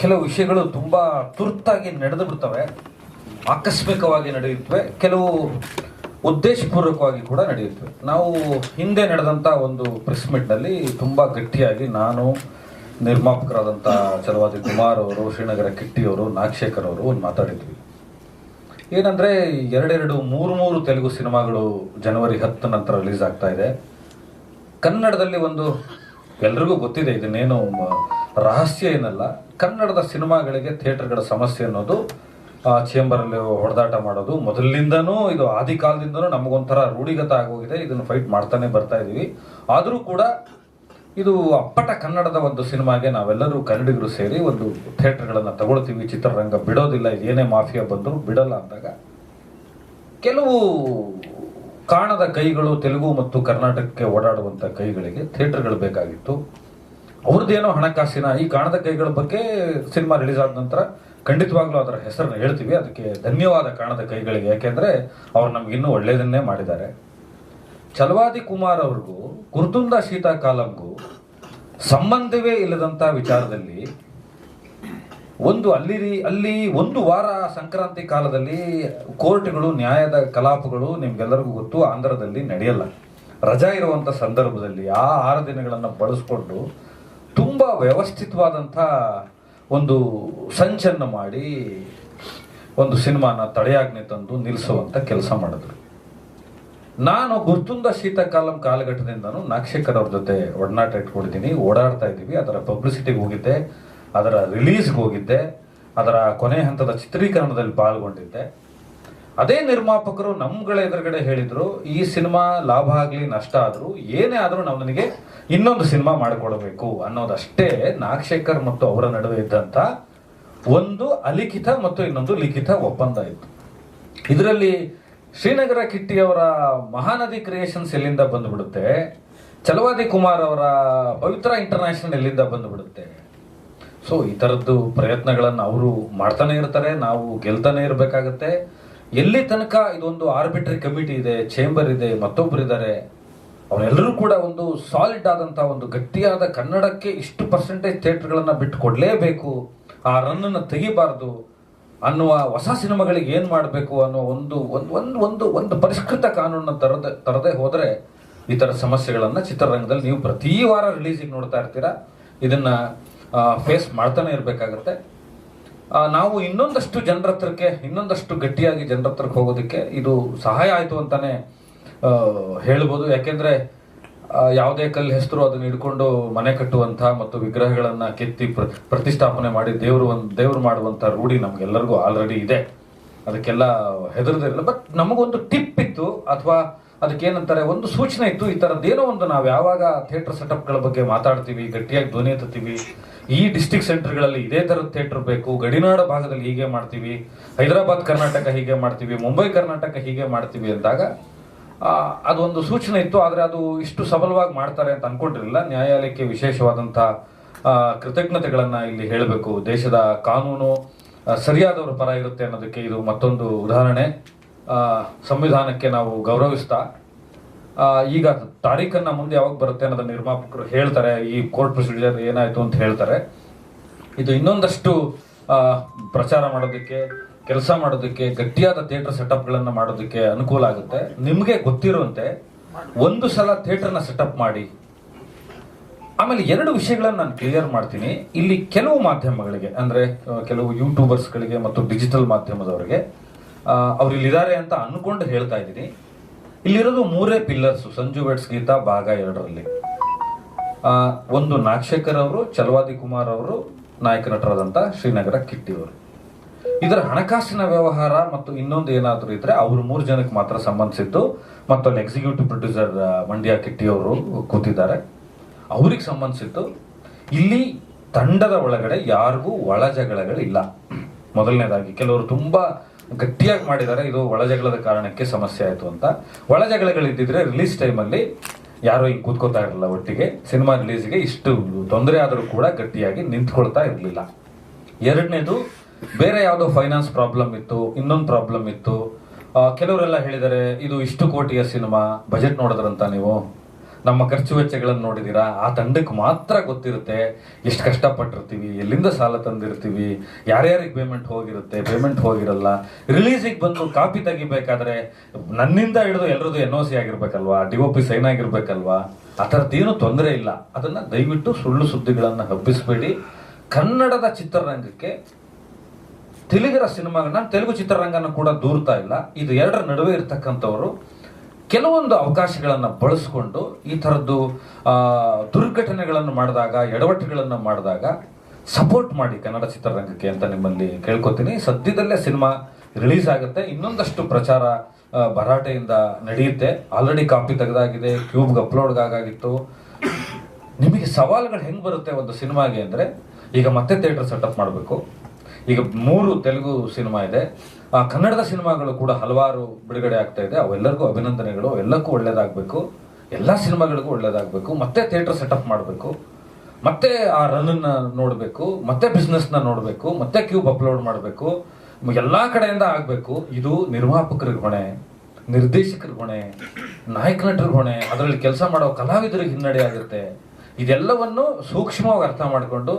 ಕೆಲವು ವಿಷಯಗಳು ತುಂಬ ತುರ್ತಾಗಿ ನಡೆದು ಬಿಡ್ತವೆ, ಆಕಸ್ಮಿಕವಾಗಿ ನಡೆಯುತ್ತವೆ, ಕೆಲವು ಉದ್ದೇಶಪೂರ್ವಕವಾಗಿ ಕೂಡ ನಡೆಯುತ್ತವೆ. ನಾವು ಹಿಂದೆ ನಡೆದಂಥ ಒಂದು ಪ್ರೆಸ್ ಮೀಟ್ನಲ್ಲಿ ತುಂಬ ಗಟ್ಟಿಯಾಗಿ ನಾನು, ನಿರ್ಮಾಪಕರಾದಂಥ ಛಲವಾದಿ ಕುಮಾರ್ ಅವರು, ಶ್ರೀನಗರ ಕಿಟ್ಟಿಯವರು, ನಾಗಶೇಖರ್ ಅವರು ಒಂದು ಮಾತಾಡಿದ್ವಿ. ಏನಂದರೆ ಮೂರು ತೆಲುಗು ಸಿನಿಮಾಗಳು ಜನವರಿ 10 ನಂತರ ರಿಲೀಸ್ ಆಗ್ತಾ ಇದೆ. ಕನ್ನಡದಲ್ಲಿ ಒಂದು ಎಲ್ರಿಗೂ ಗೊತ್ತಿದೆ, ಇದನ್ನೇನು ರಹಸ್ಯ ಏನಲ್ಲ, ಕನ್ನಡದ ಸಿನಿಮಾಗಳಿಗೆ ಥಿಯೇಟರ್ಗಳ ಸಮಸ್ಯೆ ಅನ್ನೋದು ಚೇಂಬರಲ್ಲಿ ಹೊಡೆದಾಟ ಮಾಡೋದು ಮೊದಲಿನಿಂದನೂ, ಇದು ಆದಿ ಕಾಲದಿಂದನೂ ನಮಗೊಂಥರ ರೂಢಿಗತ ಆಗೋಗಿದೆ. ಇದನ್ನು ಫೈಟ್ ಮಾಡ್ತಾನೆ ಬರ್ತಾ ಇದ್ದೀವಿ. ಆದರೂ ಕೂಡ ಇದು ಅಪ್ಪಟ ಕನ್ನಡದ ಒಂದು ಸಿನಿಮಾಗೆ ನಾವೆಲ್ಲರೂ ಕನ್ನಡಿಗರು ಸೇರಿ ಒಂದು ಥಿಯೇಟರ್ಗಳನ್ನು ತಗೊಳ್ತೀವಿ, ಚಿತ್ರರಂಗ ಬಿಡೋದಿಲ್ಲ, ಏನೇ ಮಾಫಿಯಾ ಬಂದರೂ ಬಿಡಲ್ಲ ಅಂದಾಗ ಕೆಲವು ಕಾಣದ ಕೈಗಳು ತೆಲುಗು ಮತ್ತು ಕರ್ನಾಟಕಕ್ಕೆ ಓಡಾಡುವಂಥ ಕೈಗಳಿಗೆ ಥಿಯೇಟರ್ಗಳು ಬೇಕಾಗಿತ್ತು. ಅವ್ರದ್ದೇನೋ ಹಣಕಾಸಿನ ಈ ಕಾಣದ ಕೈಗಳ ಬಗ್ಗೆ ಸಿನಿಮಾ ರಿಲೀಸ್ ಆದ ನಂತರ ಖಂಡಿತವಾಗ್ಲೂ ಅದರ ಹೆಸರನ್ನು ಹೇಳ್ತೀವಿ. ಅದಕ್ಕೆ ಧನ್ಯವಾದ ಕಾಣದ ಕೈಗಳಿಗೆ, ಯಾಕೆಂದರೆ ಅವ್ರು ನಮಗಿನ್ನೂ ಒಳ್ಳೆಯದನ್ನೇ ಮಾಡಿದ್ದಾರೆ. ಛಲವಾದಿ ಕುಮಾರ್ ಅವ್ರಿಗೂ ಗುರುತುಂದ ಶೀತಾಕಾಲಂಗೂ ಸಂಬಂಧವೇ ಇಲ್ಲದಂಥ ವಿಚಾರದಲ್ಲಿ ಅಲ್ಲಿ ಒಂದು ವಾರ ಸಂಕ್ರಾಂತಿ ಕಾಲದಲ್ಲಿ ಕೋರ್ಟ್ಗಳು, ನ್ಯಾಯದ ಕಲಾಪಗಳು ನಿಮ್ಗೆಲ್ಲರಿಗೂ ಗೊತ್ತು, ಆಂಧ್ರದಲ್ಲಿ ನಡೆಯಲ್ಲ. ರಜಾ ಇರುವಂಥ ಸಂದರ್ಭದಲ್ಲಿ ಆ 6 ದಿನಗಳನ್ನು ಬಳಸ್ಕೊಂಡು ತುಂಬ ವ್ಯವಸ್ಥಿತವಾದಂಥ ಒಂದು ಸಂಚನ್ನು ಮಾಡಿ ಒಂದು ಸಿನಿಮಾನ ತಡೆಯಾಜ್ಞೆ ತಂದು ನಿಲ್ಲಿಸುವಂಥ ಕೆಲಸ ಮಾಡಿದ್ರು. ನಾನು ಗುರ್ತುಂದ ಶೀತಕಾಲಂ ಕಾಲಘಟ್ಟದಿಂದನೂ ನಾಗಶೇಖರ್ ಅವ್ರ ಜೊತೆ ಒಡನಾಟ ಇಟ್ಕೊಂಡಿದ್ದೀನಿ, ಓಡಾಡ್ತಾ ಇದ್ದೀವಿ. ಅದರ ಪಬ್ಲಿಸಿಟಿಗೆ ಹೋಗಿದ್ದೆ, ಅದರ ರಿಲೀಸ್ಗೆ ಹೋಗಿದ್ದೆ, ಅದರ ಕೊನೆ ಹಂತದ ಚಿತ್ರೀಕರಣದಲ್ಲಿ ಪಾಲ್ಗೊಂಡಿದ್ದೆ. ಅದೇ ನಿರ್ಮಾಪಕರು ನಮ್ಗಳ ಎದುರುಗಡೆ ಹೇಳಿದ್ರು, ಈ ಸಿನಿಮಾ ಲಾಭ ಆಗಲಿ ನಷ್ಟ ಆದರೂ ಏನೇ ಆದರೂ ನಾವು ನನಗೆ ಇನ್ನೊಂದು ಸಿನಿಮಾ ಮಾಡಿಕೊಡಬೇಕು ಅನ್ನೋದಷ್ಟೇ ನಾಗಶೇಖರ್ ಮತ್ತು ಅವರ ನಡುವೆ ಇದ್ದಂಥ ಒಂದು ಅಲಿಖಿತ ಮತ್ತು ಇನ್ನೊಂದು ಲಿಖಿತ ಒಪ್ಪಂದ ಇತ್ತು. ಇದರಲ್ಲಿ ಶ್ರೀನಗರ ಕಿಟ್ಟಿಯವರ ಮಹಾನದಿ ಕ್ರಿಯೇಷನ್ಸ್ ಎಲ್ಲಿಂದ ಬಂದುಬಿಡುತ್ತೆ, ಛಲವಾದಿ ಕುಮಾರ್ ಅವರ ಪವಿತ್ರ ಇಂಟರ್ನ್ಯಾಷನಲ್ ಎಲ್ಲಿಂದ ಬಂದುಬಿಡುತ್ತೆ. ಸೊ ಈ ಥರದ್ದು ಪ್ರಯತ್ನಗಳನ್ನು ಅವರು ಮಾಡ್ತಾನೆ ಇರ್ತಾರೆ, ನಾವು ಗೆಲ್ತಾನೆ ಇರಬೇಕಾಗತ್ತೆ. ಎಲ್ಲಿ ತನಕ ಇದೊಂದು ಆರ್ಬಿಟ್ರಿ ಕಮಿಟಿ ಇದೆ, ಚೇಂಬರ್ ಇದೆ, ಮತ್ತೊಬ್ಬರಿದ್ದಾರೆ, ಅವರೆಲ್ಲರೂ ಕೂಡ ಒಂದು ಸಾಲಿಡ್ ಆದಂಥ ಒಂದು ಗಟ್ಟಿಯಾದ ಕನ್ನಡಕ್ಕೆ ಇಷ್ಟು ಪರ್ಸೆಂಟೇಜ್ ಥಿಯೇಟರ್ಗಳನ್ನು ಬಿಟ್ಟು ಕೊಡಲೇಬೇಕು, ಆ ರನ್ನನ್ನು ತೆಗಿಬಾರ್ದು ಅನ್ನುವ ಹೊಸ ಸಿನಿಮಾಗಳಿಗೆ ಏನು ಮಾಡಬೇಕು ಅನ್ನೋ ಒಂದು ಪರಿಷ್ಕೃತ ಕಾನೂನನ್ನು ತರದೇ ಹೋದರೆ ಈ ಥರ ಸಮಸ್ಯೆಗಳನ್ನು ಚಿತ್ರರಂಗದಲ್ಲಿ ನೀವು ಪ್ರತಿ ವಾರ ರಿಲೀಸಿಗೆ ನೋಡ್ತಾ ಇರ್ತೀರಾ. ಇದನ್ನು ಫೇಸ್ ಮಾಡ್ತಾನೆ ಇರಬೇಕಾಗತ್ತೆ. ನಾವು ಇನ್ನೊಂದಷ್ಟು ಜನರ ಹತ್ರಕ್ಕೆ, ಇನ್ನೊಂದಷ್ಟು ಗಟ್ಟಿಯಾಗಿ ಜನರ ಹತ್ರಕ್ಕೆ ಹೋಗೋದಕ್ಕೆ ಇದು ಸಹಾಯ ಆಯಿತು ಅಂತಾನೆ ಹೇಳ್ಬೋದು. ಯಾಕೆಂದರೆ ಯಾವುದೇ ಕಲ್ಲು ಹೆಸರು ಅದನ್ನು ಹಿಡ್ಕೊಂಡು ಮನೆ ಕಟ್ಟುವಂಥ ಮತ್ತು ವಿಗ್ರಹಗಳನ್ನು ಕೆತ್ತಿ ಪ್ರತಿಷ್ಠಾಪನೆ ಮಾಡಿ ದೇವರು ಮಾಡುವಂಥ ರೂಢಿ ನಮಗೆಲ್ಲರಿಗೂ ಆಲ್ರೆಡಿ ಇದೆ. ಅದಕ್ಕೆಲ್ಲ ಹೆದರದಿರಲಿಲ್ಲ. ಬಟ್ ನಮಗೊಂದು ಟಿಪ್ ಇತ್ತು, ಅಥವಾ ಅದಕ್ಕೇನಂತಾರೆ ಒಂದು ಸೂಚನೆ ಇತ್ತು, ಈ ಥರದ್ದೇನೋ ಒಂದು ನಾವು ಯಾವಾಗ ಥಿಯೇಟರ್ ಸೆಟಪ್ಗಳ ಬಗ್ಗೆ ಮಾತಾಡ್ತೀವಿ, ಗಟ್ಟಿಯಾಗಿ ಧ್ವನಿ ಎತ್ತುತ್ತೀವಿ, ಈ ಡಿಸ್ಟ್ರಿಕ್ಟ್ ಸೆಂಟರ್ಗಳಲ್ಲಿ ಇದೇ ಥರದ ಥಿಯೇಟರ್ ಬೇಕು, ಗಡಿನಾಡ ಭಾಗದಲ್ಲಿ ಹೀಗೆ ಮಾಡ್ತೀವಿ, ಹೈದರಾಬಾದ್ ಕರ್ನಾಟಕ ಹೀಗೆ ಮಾಡ್ತೀವಿ, ಮುಂಬೈ ಕರ್ನಾಟಕ ಹೀಗೆ ಮಾಡ್ತೀವಿ ಅಂದಾಗ ಅದೊಂದು ಸೂಚನೆ ಇತ್ತು. ಆದರೆ ಅದು ಇಷ್ಟು ಸಬಲವಾಗಿ ಮಾಡ್ತಾರೆ ಅಂತ ಅನ್ಕೊಂಡಿರಲಿಲ್ಲ. ನ್ಯಾಯಾಲಯಕ್ಕೆ ವಿಶೇಷವಾದಂಥ ಕೃತಜ್ಞತೆಗಳನ್ನು ಇಲ್ಲಿ ಹೇಳಬೇಕು. ದೇಶದ ಕಾನೂನು ಸರಿಯಾದವರ ಪರ ಇರುತ್ತೆ ಅನ್ನೋದಕ್ಕೆ ಇದು ಮತ್ತೊಂದು ಉದಾಹರಣೆ. ಸಂವಿಧಾನಕ್ಕೆ ನಾವು ಗೌರವಿಸ್ತಾ ಈಗ ತಾರೀಖನ್ನು ಮುಂದೆ ಯಾವಾಗ ಬರುತ್ತೆ ಅನ್ನೋದನ್ನ ನಿರ್ಮಾಪಕರು ಹೇಳ್ತಾರೆ, ಈ ಕೋರ್ಟ್ ಪ್ರೊಸೀಜರ್ ಏನಾಯಿತು ಅಂತ ಹೇಳ್ತಾರೆ. ಇದು ಇನ್ನೊಂದಷ್ಟು ಪ್ರಚಾರ ಮಾಡೋದಕ್ಕೆ, ಕೆಲಸ ಮಾಡೋದಕ್ಕೆ, ಗಟ್ಟಿಯಾದ ಥಿಯೇಟರ್ ಸೆಟಪ್ಗಳನ್ನು ಮಾಡೋದಕ್ಕೆ ಅನುಕೂಲ ಆಗುತ್ತೆ. ನಿಮಗೆ ಗೊತ್ತಿರುವಂತೆ ಒಂದು ಸಲ ಥಿಯೇಟರ್ನ ಸೆಟಪ್ ಮಾಡಿ. ಆಮೇಲೆ 2 ವಿಷಯಗಳನ್ನು ನಾನು ಕ್ಲಿಯರ್ ಮಾಡ್ತೀನಿ. ಇಲ್ಲಿ ಕೆಲವು ಮಾಧ್ಯಮಗಳಿಗೆ, ಅಂದರೆ ಕೆಲವು ಯೂಟ್ಯೂಬರ್ಸ್ಗಳಿಗೆ ಮತ್ತು ಡಿಜಿಟಲ್ ಮಾಧ್ಯಮದವರಿಗೆ ಅವ್ರು ಇಲ್ಲಿದ್ದಾರೆ ಅಂತ ಅನ್ಕೊಂಡು ಹೇಳ್ತಾ ಇದ್ದೀನಿ. ಇಲ್ಲಿರೋದು 3 ಪಿಲ್ಲರ್ಸು ಸಂಜು ವೆಟ್ಸ್ ಗೀತಾ ಭಾಗ 2ರಲ್ಲಿ. ಒಂದು ನಾಗಶೇಖರ್ ಅವರು, ಛಲವಾದಿ ಕುಮಾರ್ ಅವರು, ನಾಯಕ ನಟರಾದಂಥ ಶ್ರೀನಗರ ಕಿಟ್ಟಿಯವರು. ಇದರ ಹಣಕಾಸಿನ ವ್ಯವಹಾರ ಮತ್ತು ಇನ್ನೊಂದು ಏನಾದರೂ ಇದ್ರೆ ಅವರು 3 ಜನಕ್ಕೆ ಮಾತ್ರ ಸಂಬಂಧಿಸಿದ್ದು. ಮತ್ತು ಅಲ್ಲಿ ಎಕ್ಸಿಕ್ಯೂಟಿವ್ ಪ್ರೊಡ್ಯೂಸರ್ ಮಂಡ್ಯ ಕಿಟ್ಟಿಯವರು ಕೂತಿದ್ದಾರೆ, ಅವ್ರಿಗೆ ಸಂಬಂಧಿಸಿದ್ದು. ಇಲ್ಲಿ ತಂಡದ ಒಳಗಡೆ ಯಾರಿಗೂ ಒಳ ಜಗಳಗಳಿಲ್ಲ. ಮೊದಲನೇದಾಗಿ ಕೆಲವರು ತುಂಬಾ ಗಟ್ಟಿಯಾಗಿ ಮಾಡಿದ್ದಾರೆ, ಇದು ಒಳ ಜಗಳದ ಕಾರಣಕ್ಕೆ ಸಮಸ್ಯೆ ಆಯಿತು ಅಂತ. ಒಳ ಜಗಳಗಳಿದ್ದಿದ್ರೆ ರಿಲೀಸ್ ಟೈಮಲ್ಲಿ ಯಾರೋ ಹಿಂಗೆ ಕೂತ್ಕೋತಾ ಇರಲಿಲ್ಲ ಒಟ್ಟಿಗೆ. ಸಿನಿಮಾ ರಿಲೀಸ್ಗೆ ಇಷ್ಟು ತೊಂದರೆ ಆದರೂ ಕೂಡ ಗಟ್ಟಿಯಾಗಿ ನಿಂತ್ಕೊಳ್ತಾ ಇರಲಿಲ್ಲ. 2ನೇದು, ಬೇರೆ ಯಾವುದೋ ಫೈನಾನ್ಸ್ ಪ್ರಾಬ್ಲಮ್ ಇತ್ತು, ಇನ್ನೊಂದು ಪ್ರಾಬ್ಲಮ್ ಇತ್ತು. ಕೆಲವರೆಲ್ಲ ಹೇಳಿದ್ದಾರೆ ಇದು ಇಷ್ಟು ಕೋಟಿಯ ಸಿನಿಮಾ, ಬಜೆಟ್ ನೋಡಿದ್ರಂತ ನೀವು, ನಮ್ಮ ಖರ್ಚು ವೆಚ್ಚಗಳನ್ನು ನೋಡಿದೀರಾ? ಆ ತಂಡಕ್ಕೆ ಮಾತ್ರ ಗೊತ್ತಿರುತ್ತೆ ಎಷ್ಟು ಕಷ್ಟಪಟ್ಟಿರ್ತೀವಿ, ಎಲ್ಲಿಂದ ಸಾಲ ತಂದಿರ್ತೀವಿ, ಯಾರ್ಯಾರಿಗೆ ಪೇಮೆಂಟ್ ಹೋಗಿರಲ್ಲ. ರಿಲೀಸಿಗೆ ಬಂದು ಕಾಪಿ ತೆಗಿಬೇಕಾದ್ರೆ ನನ್ನಿಂದ ಹಿಡಿದು ಎಲ್ಲರದು NOC ಆಗಿರ್ಬೇಕಲ್ವಾ, DOP ಸೈನ್ ಆಗಿರ್ಬೇಕಲ್ವಾ? ಆ ಥರದ್ದೇನು ತೊಂದರೆ ಇಲ್ಲ. ಅದನ್ನ ದಯವಿಟ್ಟು ಸುಳ್ಳು ಸುದ್ದಿಗಳನ್ನು ಹಬ್ಬಿಸಬೇಡಿ. ಕನ್ನಡದ ಚಿತ್ರರಂಗಕ್ಕೆ ತೆಲುಗರ ಸಿನಿಮಾಗಳನ್ನ, ನಾನು ತೆಲುಗು ಚಿತ್ರರಂಗನ ಕೂಡ ದೂರ್ತಾ ಇಲ್ಲ, ಇದು ಎರಡರ ನಡುವೆ ಇರ್ತಕ್ಕಂಥವ್ರು ಕೆಲವೊಂದು ಅವಕಾಶಗಳನ್ನು ಬಳಸ್ಕೊಂಡು ಈ ಥರದ್ದು ದುರ್ಘಟನೆಗಳನ್ನು ಮಾಡಿದಾಗ, ಎಡವಟ್ಟುಗಳನ್ನು ಮಾಡಿದಾಗ ಸಪೋರ್ಟ್ ಮಾಡಿ ಕನ್ನಡ ಚಿತ್ರರಂಗಕ್ಕೆ ಅಂತ ನಿಮ್ಮಲ್ಲಿ ಕೇಳ್ಕೊತೀನಿ. ಸದ್ಯದಲ್ಲೇ ಸಿನಿಮಾ ರಿಲೀಸ್ ಆಗುತ್ತೆ. ಇನ್ನೊಂದಷ್ಟು ಪ್ರಚಾರ ಭರಾಟೆಯಿಂದ ನಡೆಯುತ್ತೆ. ಆಲ್ರೆಡಿ ಕಾಪಿ ತೆಗೆದಾಗಿದೆ, ಕ್ಯೂಬ್ಗೆ ಅಪ್ಲೋಡ್ ಆಗಾಗಿತ್ತು. ನಿಮಗೆ ಸವಾಲುಗಳು ಹೆಂಗೆ ಬರುತ್ತೆ ಒಂದು ಸಿನಿಮಾಗೆ ಅಂದರೆ, ಈಗ ಮತ್ತೆ ಥಿಯೇಟರ್ ಸೆಟಪ್ ಮಾಡಬೇಕು. ಈಗ 3 ತೆಲುಗು ಸಿನಿಮಾ ಇದೆ, ಕನ್ನಡದ ಸಿನಿಮಾಗಳು ಕೂಡ ಹಲವಾರು ಬಿಡುಗಡೆ ಆಗ್ತಾ ಇದೆ. ಅವೆಲ್ಲರಿಗೂ ಅಭಿನಂದನೆಗಳು. ಎಲ್ಲಕ್ಕೂ ಒಳ್ಳೇದಾಗಬೇಕು, ಎಲ್ಲ ಸಿನಿಮಾಗಳಿಗೂ ಒಳ್ಳೇದಾಗಬೇಕು. ಮತ್ತೆ ಥಿಯೇಟರ್ ಸೆಟಪ್ ಮಾಡಬೇಕು, ಮತ್ತೆ ಆ ರನ್ನನ್ನು ನೋಡಬೇಕು, ಮತ್ತೆ ಬಿಸ್ನೆಸ್ನ ನೋಡಬೇಕು, ಮತ್ತೆ ಕ್ಯೂಬ್ ಅಪ್ಲೋಡ್ ಮಾಡಬೇಕು, ಎಲ್ಲ ಕಡೆಯಿಂದ ಆಗಬೇಕು. ಇದು ನಿರ್ಮಾಪಕರಿಗೆ ಹೊಣೆ, ನಿರ್ದೇಶಕರಿಗೆ ಹೊಣೆ, ನಾಯಕ ನಟರಿಗೆ ಹೊಣೆ, ಅದರಲ್ಲಿ ಕೆಲಸ ಮಾಡೋ ಕಲಾವಿದರಿಗೆ ಹಿನ್ನಡೆ ಆಗುತ್ತೆ. ಇದೆಲ್ಲವನ್ನು ಸೂಕ್ಷ್ಮವಾಗಿ ಅರ್ಥ ಮಾಡಿಕೊಂಡು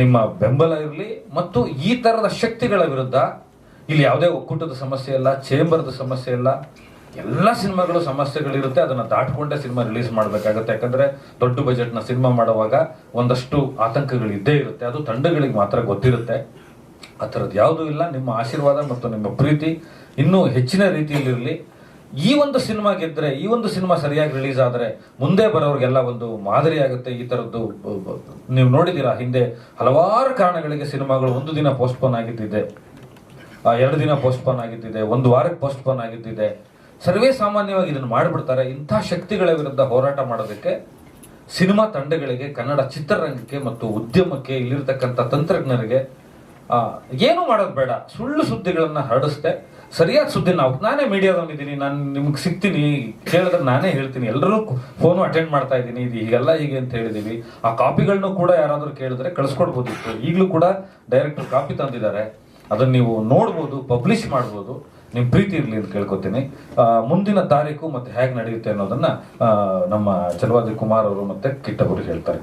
ನಿಮ್ಮ ಬೆಂಬಲ ಇರಲಿ. ಮತ್ತು ಈ ಥರದ ಶಕ್ತಿಗಳ ವಿರುದ್ಧ ಇಲ್ಲಿ ಯಾವುದೇ ಒಕ್ಕೂಟದ ಸಮಸ್ಯೆ ಇಲ್ಲ, ಚೇಂಬರ್ದ ಸಮಸ್ಯೆ ಇಲ್ಲ. ಎಲ್ಲ ಸಿನಿಮಾಗಳು ಸಮಸ್ಯೆಗಳಿರುತ್ತೆ, ಅದನ್ನು ದಾಟ್ಕೊಂಡೇ ಸಿನಿಮಾ ರಿಲೀಸ್ ಮಾಡಬೇಕಾಗುತ್ತೆ. ಯಾಕಂದರೆ ದೊಡ್ಡ ಬಜೆಟ್ನ ಸಿನಿಮಾ ಮಾಡುವಾಗ ಒಂದಷ್ಟು ಆತಂಕಗಳು ಇದ್ದೇ ಇರುತ್ತೆ, ಅದು ತಂಡಗಳಿಗೆ ಮಾತ್ರ ಗೊತ್ತಿರುತ್ತೆ. ಆ ಥರದ್ದು ಯಾವುದೂ ಇಲ್ಲ. ನಿಮ್ಮ ಆಶೀರ್ವಾದ ಮತ್ತು ನಿಮ್ಮ ಪ್ರೀತಿ ಇನ್ನೂ ಹೆಚ್ಚಿನ ರೀತಿಯಲ್ಲಿರಲಿ. ಈ ಒಂದು ಸಿನಿಮಾ ಗೆದ್ದರೆ, ಈ ಒಂದು ಸಿನಿಮಾ ಸರಿಯಾಗಿ ರಿಲೀಸ್ ಆದರೆ ಮುಂದೆ ಬರೋರಿಗೆಲ್ಲ ಒಂದು ಮಾದರಿ ಆಗುತ್ತೆ. ಈ ಥರದ್ದು ನೀವು ನೋಡಿದ್ದೀರಾ, ಹಿಂದೆ ಹಲವಾರು ಕಾರಣಗಳಿಗೆ ಸಿನಿಮಾಗಳು 1 ದಿನ ಪೋಸ್ಟ್ಪೋನ್ ಆಗಿದ್ದಿದೆ, 2 ದಿನ ಪೋಸ್ಟ್ಪೋನ್ ಆಗಿದ್ದಿದೆ, 1 ವಾರಕ್ಕೆ ಪೋಸ್ಟ್ಪೋನ್ ಆಗಿದ್ದಿದೆ. ಸರ್ವೇ ಸಾಮಾನ್ಯವಾಗಿ ಇದನ್ನು ಮಾಡಿಬಿಡ್ತಾರೆ. ಇಂಥ ಶಕ್ತಿಗಳ ವಿರುದ್ಧ ಹೋರಾಟ ಮಾಡೋದಕ್ಕೆ ಸಿನಿಮಾ ತಂಡಗಳಿಗೆ, ಕನ್ನಡ ಚಿತ್ರರಂಗಕ್ಕೆ ಮತ್ತು ಉದ್ಯಮಕ್ಕೆ, ಇಲ್ಲಿರ್ತಕ್ಕಂಥ ತಂತ್ರಜ್ಞರಿಗೆ ಏನು ಮಾಡೋದು ಬೇಡ. ಸುಳ್ಳು ಸುದ್ದಿಗಳನ್ನು ಹರಡಿಸ್ದೆ ಸರಿಯಾದ ಸುದ್ದಿ ನಾನೇ ಮೀಡಿಯಾದವನಿದ್ದೀನಿ, ನಾನು ನಿಮ್ಗೆ ಸಿಗ್ತೀನಿ, ಕೇಳಿದ್ರೆ ನಾನೇ ಹೇಳ್ತೀನಿ. ಎಲ್ಲರೂ ಫೋನು ಅಟೆಂಡ್ ಮಾಡ್ತಾ ಇದ್ದೀನಿ, ಇದು ಹೀಗೆಲ್ಲ ಹೀಗೆ ಅಂತ ಹೇಳಿದೀವಿ. ಆ ಕಾಪಿಗಳನ್ನು ಕೂಡ ಯಾರಾದರೂ ಕೇಳಿದ್ರೆ ಕಳಿಸ್ಕೊಡ್ಬೋದಿತ್ತು. ಈಗಲೂ ಕೂಡ ಡೈರೆಕ್ಟರ್ ಕಾಪಿ ತಂದಿದ್ದಾರೆ, ಅದನ್ನು ನೀವು ನೋಡ್ಬೋದು, ಪಬ್ಲಿಷ್ ಮಾಡ್ಬೋದು. ನಿಮ್ಮ ಪ್ರೀತಿ ಇರಲಿ ಅಂತ ಕೇಳ್ಕೊತೀನಿ. ಮುಂದಿನ ತಾರೀಕು ಮತ್ತೆ ಹೇಗೆ ನಡೆಯುತ್ತೆ ಅನ್ನೋದನ್ನ ನಮ್ಮ ಚಲವಾದಿ ಕುಮಾರ್ ಅವರು ಮತ್ತೆ ಕಿಟ್ಟಪ್ಪರು ಹೇಳ್ತಾರೆ.